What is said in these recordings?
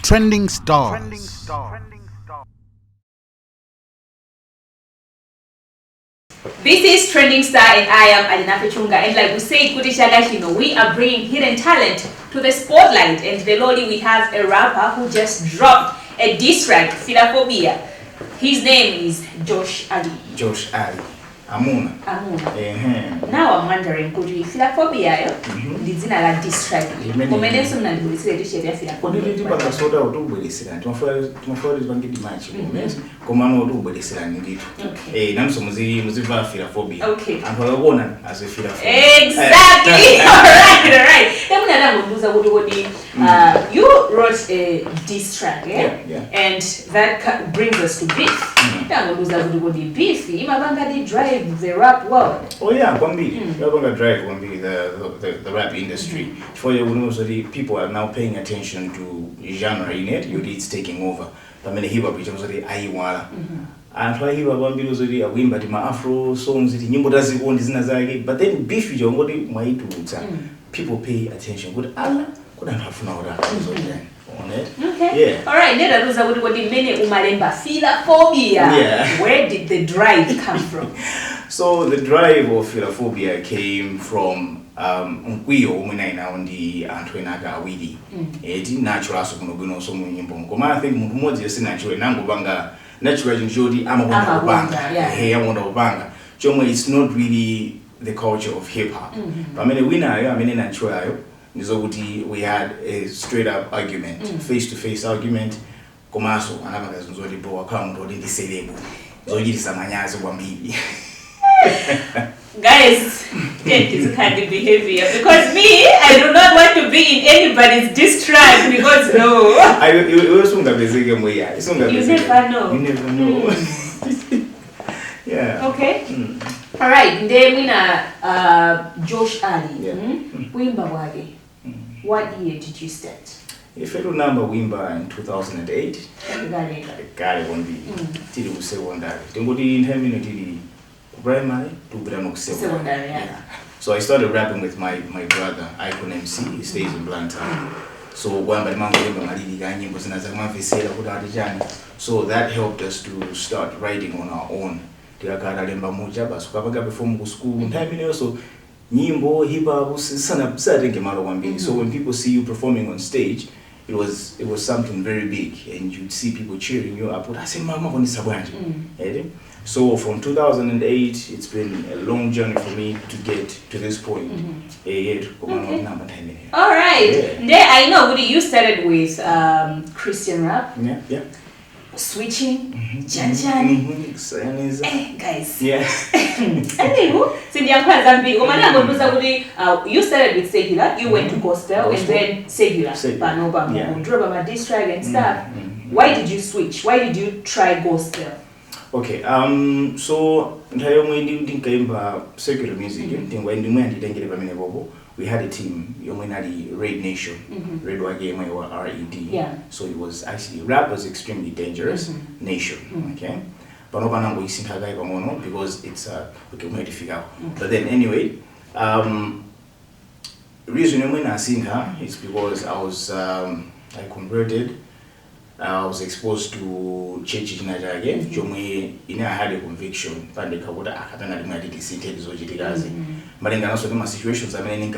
Trending stars. This is Trending Star and I am Alina Pechunga, and like we said, Kutishagashino, we are bringing hidden talent to the spotlight, and Veloli we have a rapper who just dropped a diss track, Philophobia. His name is Josh Ali. Josh Ali. Amuna. Now I'm wondering, could you Philophobia? Did like diss track? Komenenso na ndibulisi edition ya Philophobia. Ndipaka soda otubulesera. Tumafora zibangiti match moments. Komano otubulesera ndito. Namso muziva Philophobia. Okay. Antu as a Philophobia. Exactly. All right. You wrote a diss track, yeah? And that brings us to beef. Beef, Imabanga drive the rap world. Oh yeah, Kwambi. Imabanga drive Kwambi the rap industry. For you know, so the people are now paying attention to genre in it. It's taking over. But many hip hop which was the Aiwala. And why hip hop Kwambi was the wimba the Afro songs the nyimbo dazibonde zinazake. But then beef you ngoti mwaitu people pay attention. Good Allah couldn't have known that. Okay. Yeah. All right. Yeah. Where did the drive come from? So the drive of Philophobia came from Nkwiyo umena on the Antwenaga Awidi. Eti natural so kuno so munyimbo. Koma I think muntu modzi yesi natural nango banga natural njodi amabonda ubanga. Hey amabonda ubanga. Chomwe it's not really the culture of hip hop. But many winner I mean natural we had a straight up argument, face to face argument. Komaso anamagazi nzoli bo account odi ndiselebo. Zojiri samanyazo kwambibi. Guys, take this kind of behavior because me, I do not want to be in anybody's diss track because no. You never know. You never know. Yeah. Okay. All right. Then Josh Ali. Wimba wage. What year did you start? If you remember Wimba in 2008. Gari won't till you say one day. Tengoti in him primary to Branok secondary. Yeah. So I started rapping with my brother, Icon MC. He stays in Blantyre. So so that helped us to start writing on our own. So nyimbo hip hop sana so when people see you performing on stage, it was something very big, and you'd see people cheering you up. I say mama so from 2008 it's been a long journey for me to get to this point. Okay. All right. There I know you started with Christian rap. Yeah. Switching, Janjani. Guys. Yeah. You started with secular, you went to gospel, and then secular. Drop diss track and stuff. Why did you switch? Why did you try gospel? Okay. So secular music. We had a team, Red Nation, Red Wagema or RED. Yeah. So it was actually rap was extremely dangerous nation. Okay. But no because it's okay, we had to figure out. But then anyway, reason when I sing her is because I converted. I was exposed to church in Nigeria. I had a conviction. But also the situations I mean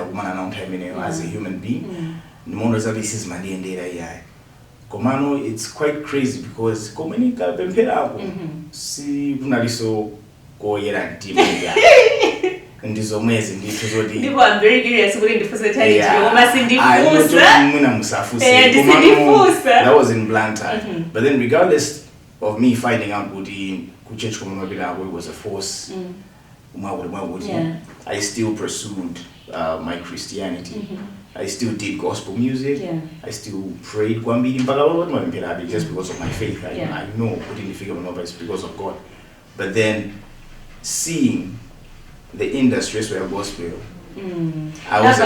as a human being. This is my day. Komano, it's quite crazy because komenika bempera si bunaliso go yera team. And this amazing. I'm very curious about the first time. That was in Blantyre. But then, regardless of me finding out what the church community was a force, I still pursued my Christianity. I still did gospel music. I still prayed just because of my faith. I know within the figure of it's because of God. But then, seeing the industry where gospel. I was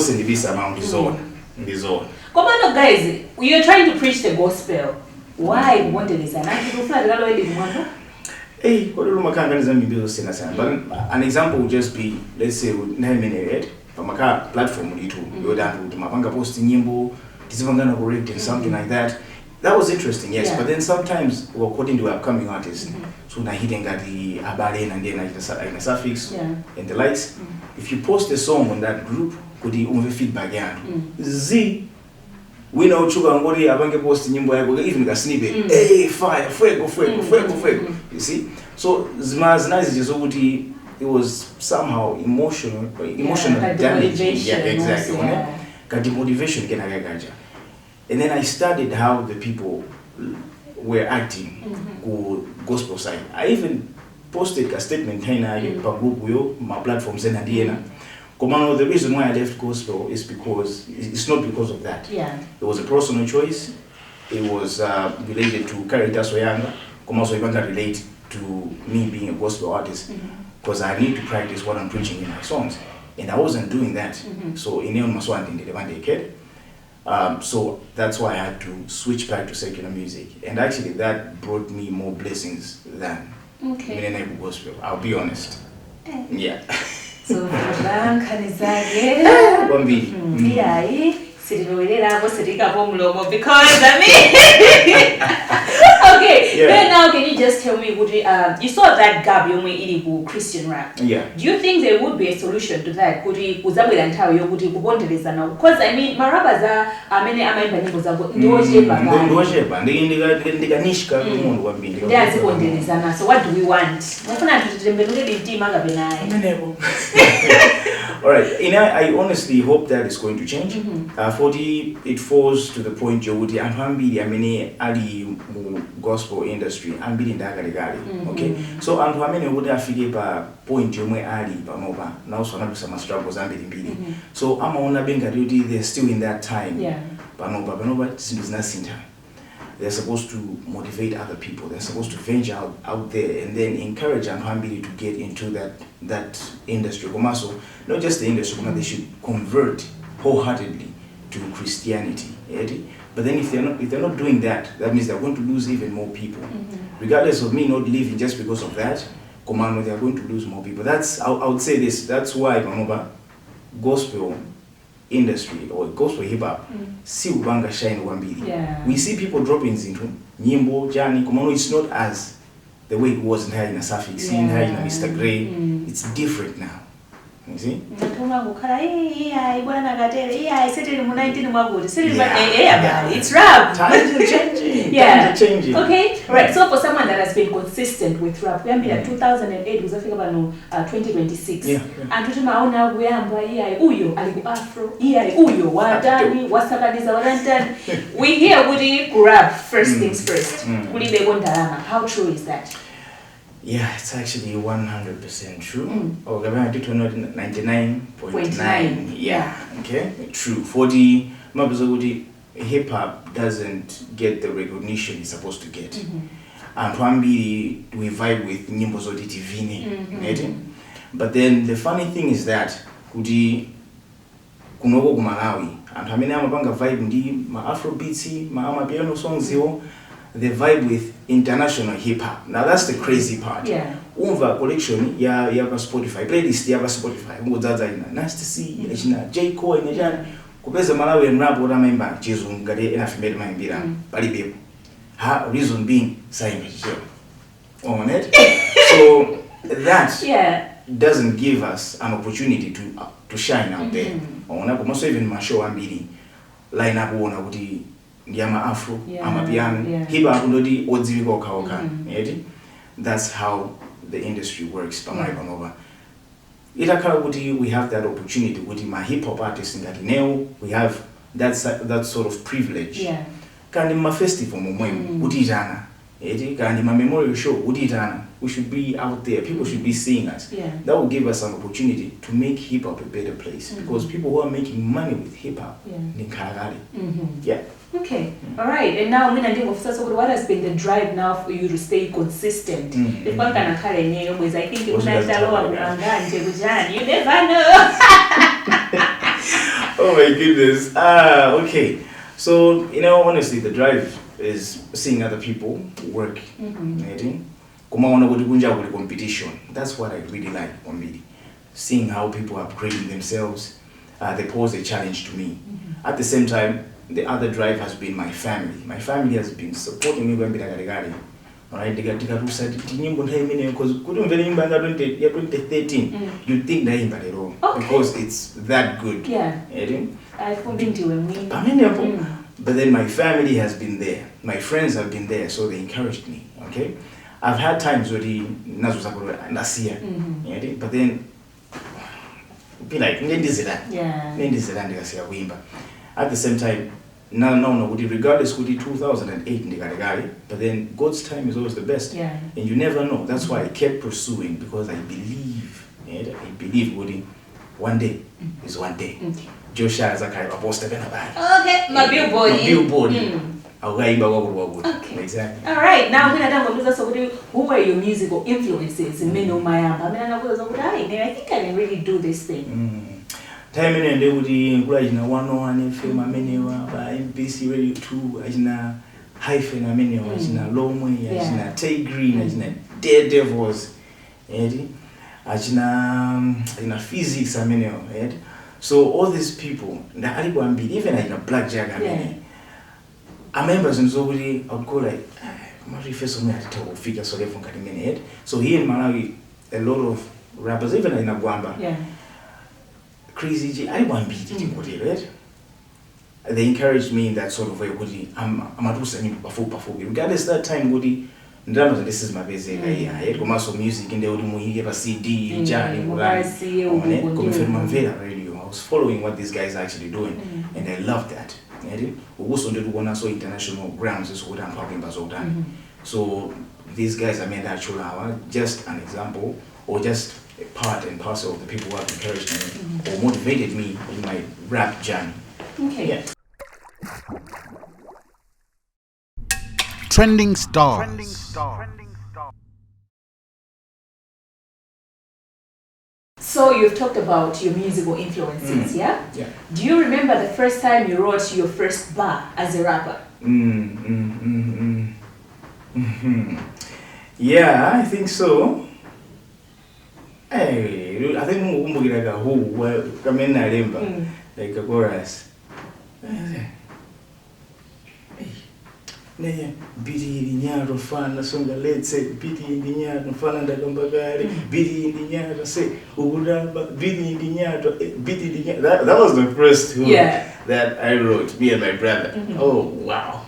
in this amount zone. Come on, guys, you're trying to preach the gospel. Why wanted this? hey, what do but an example would just be, let's say, with Nehemiah, from a car platform, you're done with Mapanga posting Nimbo, and something like that. That was interesting, yes. But then sometimes, according to upcoming artists, so now hitting at the Abaren and then like the suffix and the likes. If you post a song on that group, could you only feedback? Z, we know Chuga and Wadi Abange post Nimbo, even a snippet. Hey, fire, fuego. You see? So Zma's nice is it was somehow emotional damage. Yeah, exactly. Got the motivation and then I studied how the people were acting gospel side. I even posted a statement my platforms and the reason why I left gospel is because it's not because of that. It was a personal choice. It was related to Caritas Oyanga. Also even relate to me being a gospel artist because I need to practice what I'm preaching in my songs. And I wasn't doing that. So in Neon Maswant in the Devante kid. So that's why I had to switch back to secular music. And actually that brought me more blessings than gospel. I'll be honest. Yeah. So because okay, then now can you just tell me, you saw that gap you made in Christian rap. Yeah. Do you think there would be a solution to that? Because I mean, Marabaza, many so what do we want? All right, I honestly hope that is going to change. It falls to the point ali gospel industry okay, so would have point ali now so some struggles so they're still in that time. They're supposed to motivate other people. They're supposed to venture out there and then encourage Amhambili to get into that industry. So not just the industry, but they should convert wholeheartedly to Christianity. But then if they're not doing that, that means they're going to lose even more people. Regardless of me not leaving just because of that, they are going to lose more people. I would say this. That's why gospel industry or gospel hip hop see ubanga shine wambili. We see people dropping into nyimbo jani kumano. It's not as the way it was in a suffix in Mr. Gray. It's different now. You see? It's rap. Times are changing. Times are changing. Okay. Right. So for someone that has been consistent with rap, we have been at 2008 was I think about 2026. And tutumaona kuyamba uyo aliku afro, uyo wadani, wasabadiza warantani. We hear Woody rap first things first. How true is that? Yeah, it's actually 100% true. Oh, 99.9. Yeah, okay, true. 40, hip hop doesn't get the recognition it's supposed to get. And we vibe with nyimbo zodi TV. But then the funny thing is that kunoko Malawi and vibe ndi ma Afro beatsy, ma piano songs they vibe with international hip hop. Now that's the crazy part. Umva collection ya Spotify playlist ya Spotify. Nice to see J Cole ina kupeza Malawi and rap ora member jesu ngade ena female maimbira bali bebo. Reason being sign on it. So that doesn't give us an opportunity to shine out there. Also even my show ambili line up wona kuti ndiyama afro amapiano hip hop ndodi odziwika okaoka. That's how the industry works. We have that opportunity with my hip hop artists in that we have that sort of privilege. Kandi ma festival utitana kandi ma memorial show utitana. We should be out there. People should be seeing us. That will give us an opportunity to make hip hop a better place because people who are making money with hip hop in Kalahari. Okay, all right. And now, what has been the drive now for you to stay consistent? I think you never know. Oh my goodness. Okay. So, honestly, the drive is seeing other people work. kumaona kuti kunja kuli competition. That's what I really like on media, seeing how people are upgrading themselves. They pose a challenge to me. At the same time, the other drive has been my family. My family has been supporting me when I alright, because couldn't very 2013. You think that because it's that good. Yeah. I but then my family has been there. My friends have been there, so they encouraged me. Okay, I've had times where last year, but then be like at the same time. No, regardless of 2008, but then God's time is always the best, and you never know. That's why I kept pursuing, because I believe, one day is one day. Joshua is a kind of poster. Okay, my billboard. Okay. Exactly. All right. Now, who were your musical influences in Meno Maya? I think I can really do this thing. Time and they would include 101 FM amenewa by MPC Radio 2, ajina hyphen amenewa, ajina Lomwe, ajina Tay Green, ajina Daredevils, ajina Physics amenewa. So all these people, even like a Blackjack amene, I members in Zodiak, I would go like, so here in Malawi, a lot of rappers, even in Agwamba, Crazy G, I want to be right? They encouraged me in that sort of way. I'm a regardless that time, this is my basic. I had commercial music in the Odumu, CD, Johnny, Mumvera radio. I was following what these guys are actually doing, and I loved that. We also did one so international grounds is what I'm talking about. So these guys are made actual hour, just an example, or just a part and parcel of the people who have encouraged me or motivated me in my rap journey. Okay. Yeah. Trending stars. So you've talked about your musical influences, yeah? Do you remember the first time you wrote your first bar as a rapper? Yeah, I think so. Hey, I think like a chorus. Biti Nyaro Fana Songa, let's say Biti Nyaro Fana Dagambagari, Biti Nyaro say Uguraba, Biti Nyaro, Biti Nyaro. That was the first hook that I wrote, me and my brother. Oh wow.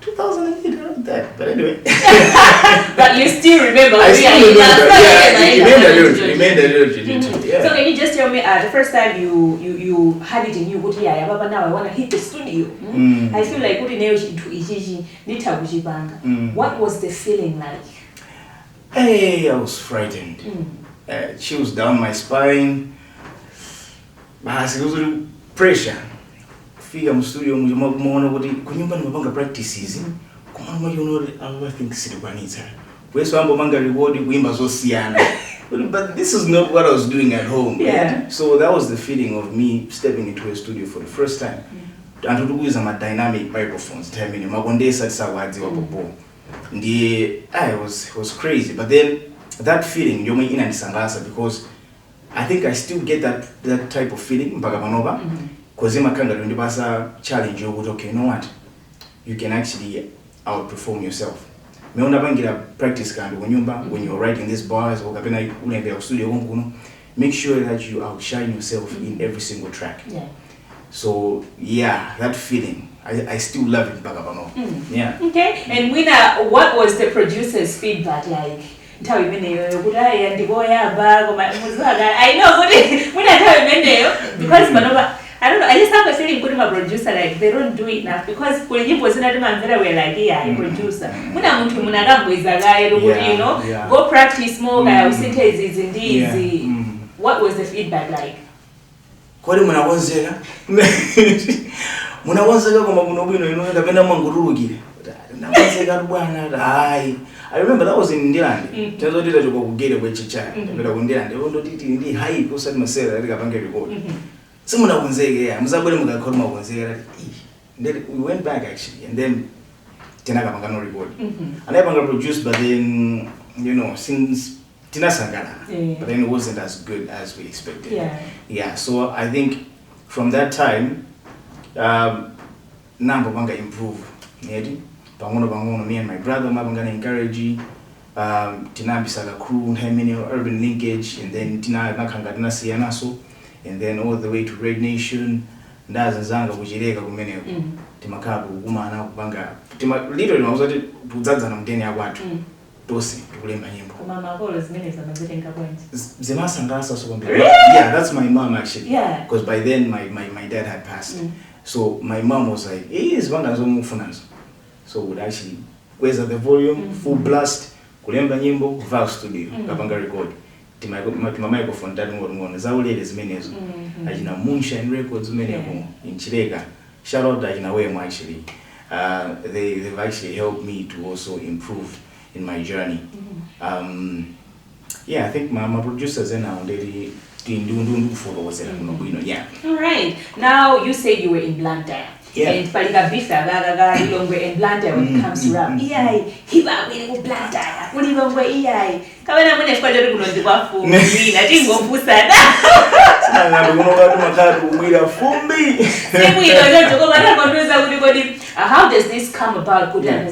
2008, I wrote that, but anyway. But you still remember? I still remember. Yeah, you made the lyrics. Yeah. So can you just tell me the first time you had it in you? But now I want to hit the studio. I feel like what was the feeling like? Hey, I was frightened. Chills down my spine. It was pressure. Figure mu studio muona kuti kunyumba ndimapanga practices kuma I think silikuanitsa weso ambo manga reward kuimba zosiyana but this is not what I was doing at home. So that was the feeling of me stepping into a studio for the first time and to use my dynamic microphones timing makondesa tisawadziwa popo ndiye it was crazy, but then that feeling yomwe inandisangasa because I think I still get that type of feeling mpaka panopa. Because in the challenge, okay, you know what? You can actually outperform yourself. Practice when you're writing these bars or studio, make sure that you outshine yourself in every single track. So yeah, that feeling, I still love it. Yeah. Okay. And what was the producer's feedback like? I know because I don't know, I just have a feeling good my producer, like they don't do it enough because when you was not Mumvera we're like, yeah, producer. Go practice more, synthesis in easy. What was the feedback like? I remember that was in Indiland. We went back actually, and then Tenaka Magano report. And I produced, but then you know, since Tina Sangana, but then it wasn't as good as we expected. Yeah. So I think from that time, Nambo Banga improve. Bangono, me and my brother, Mabangana encourage Tina Bisaga crew, urban linkage, and then Tina Nakangadina Sianaso, and then all the way to Red Nation, Ndaza Zanga, Wujirega, Gumene, Timakabu, Gumana, Banga. Literally, I was at Puzaza and Denia Watu. Dosi, Mama always minutes and yeah, that's my mom actually. Yeah. Because by then my dad had passed. So my mom was like, hey, is so would actually where's the volume, full blast, Kulemba Nyimbo, Valve Studio, Kapanga record. My microphone that one is our ladies menes. Ajina Moonshine Records many in Chirega. Shout out that in a way actually. They've actually helped me to also improve in my journey. Yeah, I think my producers are now they do followers. Yeah. All right. Now you say you were in Blantyre. Yeah. And Palika Bisa, Gaga, in Blantyre when it comes to rap. EI, Hiba, we go Blantyre. What even way EI? Come on, I'm going to go to the waffle. I didn't go put that. How does this come about? Okay,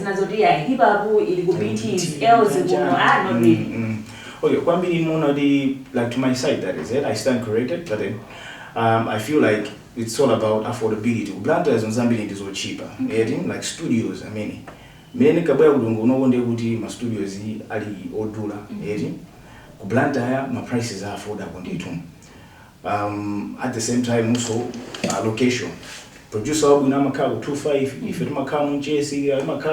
like to my side, that is it. I stand corrected, but then I feel like it's all about affordability. Blantyre is on Zambia is all cheaper. Like studios, I mean. Many kabaya udongo no one day my studios ali odula. Blantyre, my prices are affordable. At the same time also location. Producer will not make 25 if it make Chelsea, I make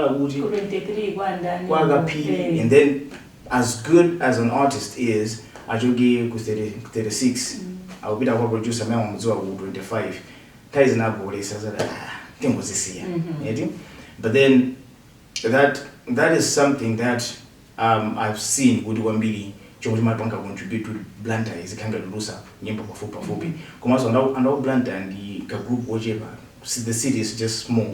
and then as good as an artist is, I should give 36. I'll be the producer man 25. Ties na body says that thing was this year. But then that is something that I've seen with Wambili. Chomima Panka contribute to Blantyre is a kind of loser, Nyimpa Pafupi. Commerce and all Blantyre and the group whatever. The city is just small,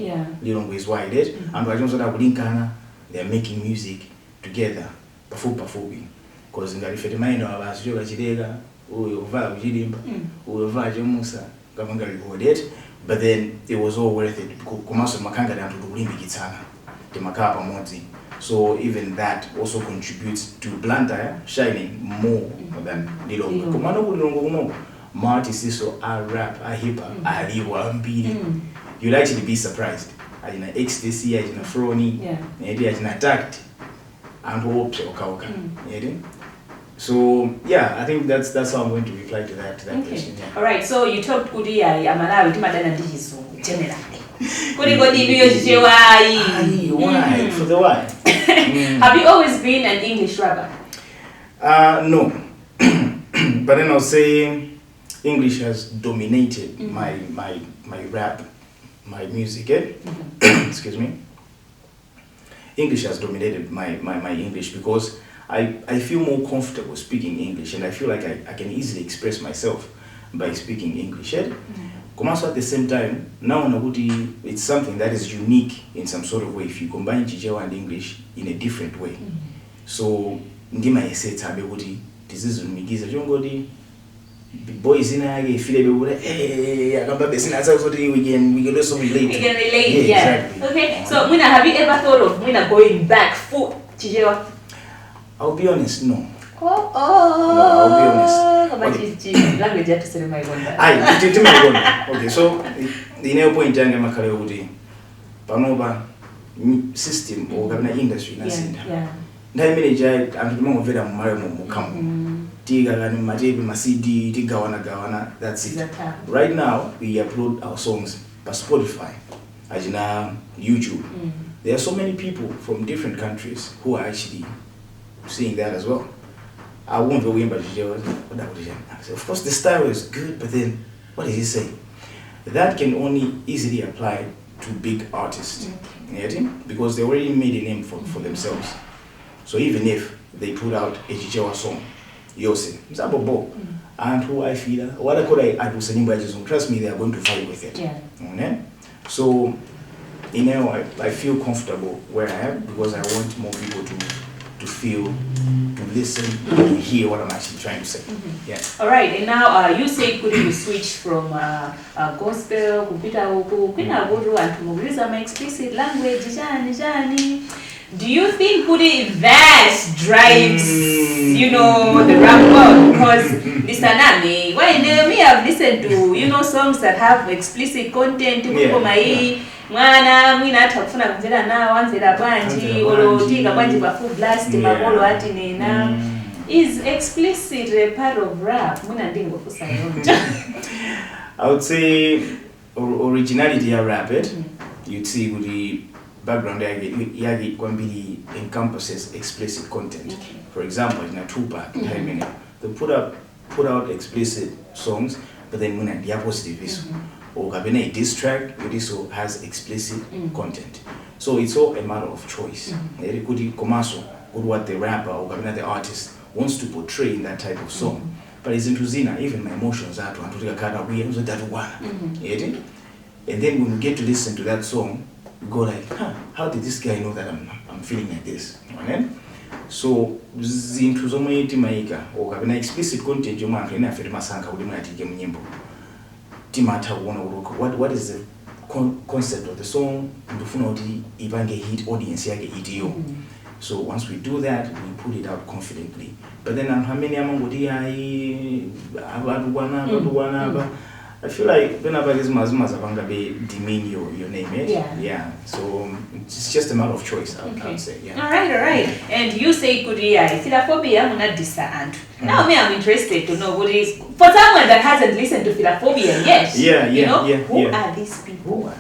little ways wide. And I don't know that they're making music together. Pafupi. Because in the Fedimino of us, Zikachitika, Uva Jidimba, Uva Jamusa, Gavangari Godet. But then it was all worth it. Commerce Makanga down to the Limbi Gitana, the Makapa Monzi. So even that also contributes to Blantyre shining more than Lilongo. Komano Lilongo, Marty Siso, I rap, I hip hop, I live you'll actually be surprised. I in ecstasy, I in a frony, I in attacked, and hopes or So yeah, I think that's how I'm going to reply to that question. Yeah. All right. So you talked Kudi Malawi to Madana Digiso generally. Why? For the why? Have you always been an English rapper? No. But then I'll say English has dominated my rap, my music. Excuse me. English has dominated my English because I feel more comfortable speaking English, and I feel like I can easily express myself by speaking English. Also at the same time, now it's something that is unique in some sort of way if you combine Chichewa and English in a different way. So, Ndima Yeseta Bewudi, this is Migiza Jongodi, boys in a feel hey, I come back we can also relate. We can relate, yeah. Exactly. Okay, so Muna, have you ever thought of Muna going back full Chichewa? I'll be honest, no. No, I'll be honest. Language to say my one. Okay, so the nail point in my career would Panoba system or government industry. Yeah. Manager and Mumvera Mukam. Tiga and my CD, Tigawana, that's it. Right now, we upload our songs by Spotify, as in YouTube. There are so many people from different countries who are actually seeing that as well. I won't go in, but of course the style is good, but then what does he say? That can only easily apply to big artists, because they already made a name for themselves. So even if they put out a Chichewa song, you'll say, and who I feel, what I could I do, trust me, they are going to fight with it. So, I feel comfortable where I am because I want more people to to feel, to listen, to hear what I'm actually trying to say. Yeah. All right, and now you say could you switch from gospel kupita huku kwina guru antu mugiriza my explicit language jani. Do you think that drives the rap world? Because lisanami, me have listened to songs that have explicit content. Mwana mwina atakufuna kumvera na wanzera banji olotika banji ba full blast makolo ati nena. Is explicit a part of rap? Muna ndingo fusa yonja. I would say originality of rap it. You'd see with the background yagi kwambili encompasses explicit content. Okay. For example, in a Tupac, they put out explicit songs, but then muna dia positive iso. Or kabene a diss track, it also has explicit content. So it's all a matter of choice. Eri kudi komaso, what the rapper or kabene the artist wants to portray in that type of song. But it's into Zina, even my emotions are to Antuka Kada, we are that one. And then when we get to listen to that song, we go like, how did this guy know that I'm feeling like this? So zintu zomwe timaika or kabena explicit content yomwe anthu ene afere masankha kuti munatike munyimbo timatha kuona kuti what is the concept of the song ndifuna kuti ipange hit audience yake itiyo. So once we do that, we put it out confidently. But then how many amangoti I feel like whenever this mazabanga be demean your name, yeah. So it's just a matter of choice, I would say. Yeah. All right. And you say kuria, philophobia muna disa antu. Now me I'm interested to know what is for someone that hasn't listened to philophobia yet. Who are these people?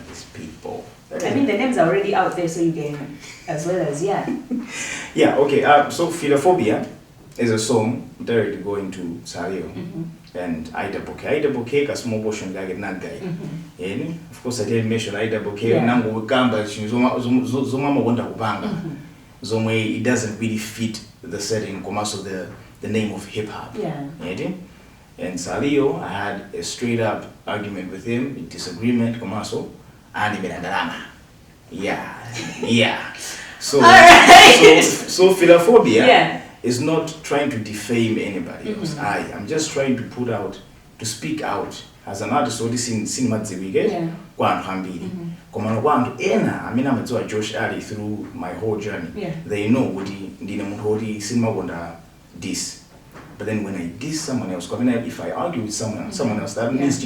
I mean the names are already out there, so you can as well as Yeah. Okay. So philophobia is a song directly going to Sario and Ida Bouquet, a small portion like that guy. And of course, I didn't mention Ida Bouquet. Nango Gamba, Zomama Wanda Kubanga. Zome, it doesn't really fit the setting, also the name of hip hop. And Sario, I had a straight up argument with him, a disagreement, Komaso, and So, so philophobia is not trying to defame anybody else. I'm just trying to speak out as an artist. So this in cinema kwa hambili. Komano kwantu ena amina matoa Josh Ali through my whole journey. They know what ndine muhodi cinema wanda this. But then when I diss someone else, if I argue with someone else, that means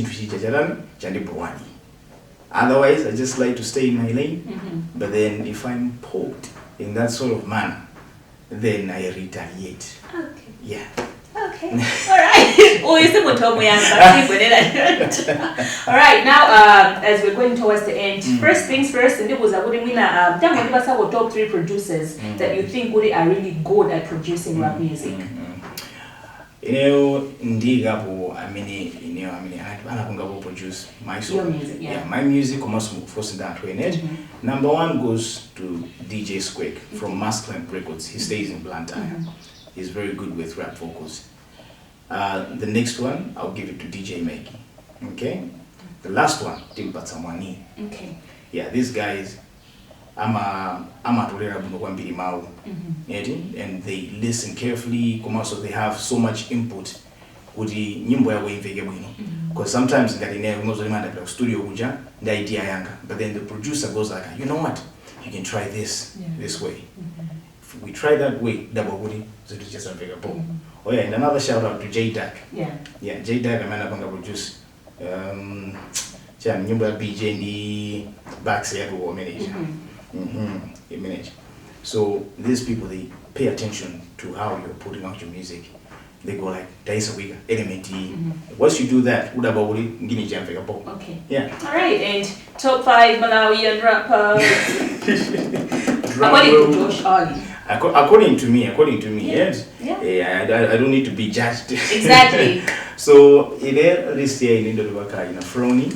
otherwise, I just like to stay in my lane. But then if I'm poked in that sort of manner, then I retaliate. Okay. Yeah. Okay. All right. All right. Now, as we're going towards the end, first things first, and it was a good top 3 producers that you think are really good at producing rap music. Ndigapo, I produce my song. Your music, my music, of course, in that way. Number 1 goes to DJ Squeak from Masculine Records. He stays in Blantyre. He's very good with rap vocals. The next one, I'll give it to DJ Maggie. Okay? The last one, Tim Patsamwani. Okay. Yeah, these guys, I'm a and they listen carefully, so they have so much input with the nyimbo ya because sometimes in studio the idea but then the producer goes like, you know what, you can try this way. If we try that way, and another shout out to Zodiak. Zodiak, I'm gonna produce nyimbo ya BJ ndi backseat or manage. So these people, they pay attention to how you're putting out your music. They go like, Daisa Wiga, element. Once you do that, okay. Yeah. All right, and top 5 Malawian rappers. According to Josh Ali. According to me, yes. I don't need to be judged. Exactly. So in there, this year in Indonesia, in a Froni,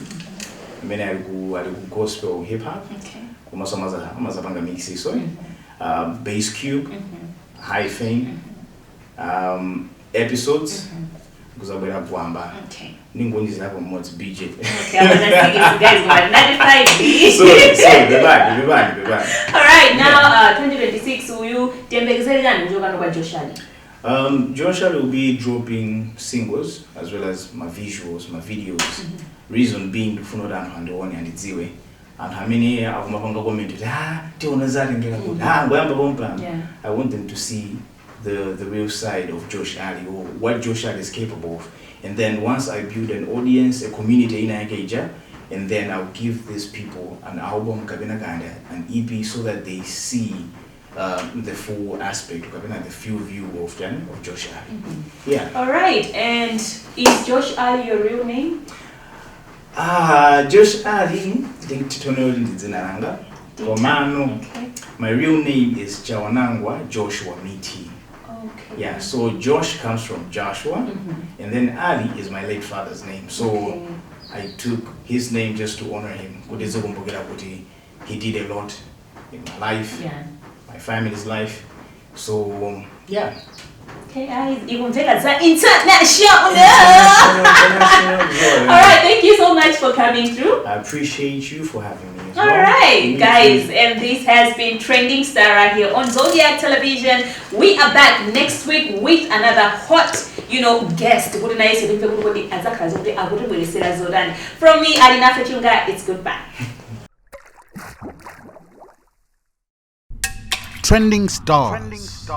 I go gospel hip hop. Okay. Bass Cube, High Fame, episodes, kuzabwera kuamba Okay. ningondiza hapo mmodzi BJ. Okay, I'm gonna see these guys were 95. So bebani. Alright, now 2026 uyu tembekeze gani ujoka no kwa Joshali? Joshua will be dropping singles as well as my visuals, my videos. Reason being to follow down on the one and it's way. And how many of my commented, I want them to see the real side of Josh Ali or what Josh Ali is capable of. And then once I build an audience, a community in Ageja, and then I'll give these people an album, an EP, so that they see the full aspect, the full view of Josh Ali. Yeah. All right, and is Josh Ali your real name? Josh Ali, my real name is Jawanangwa Joshua Miti. Okay. Yeah, so Josh comes from Joshua, and then Ali is my late father's name. So I took his name just to honor him. He did a lot in my life, my family's life. So yeah. Okay, even international. Alright, thank you so much for coming through. I appreciate you for having me as well. Alright, guys, and this has been Trending Star right here on Zodiak Television. We are back next week with another hot, guest. From me, Alina Fechunga, it's goodbye. Trending stars.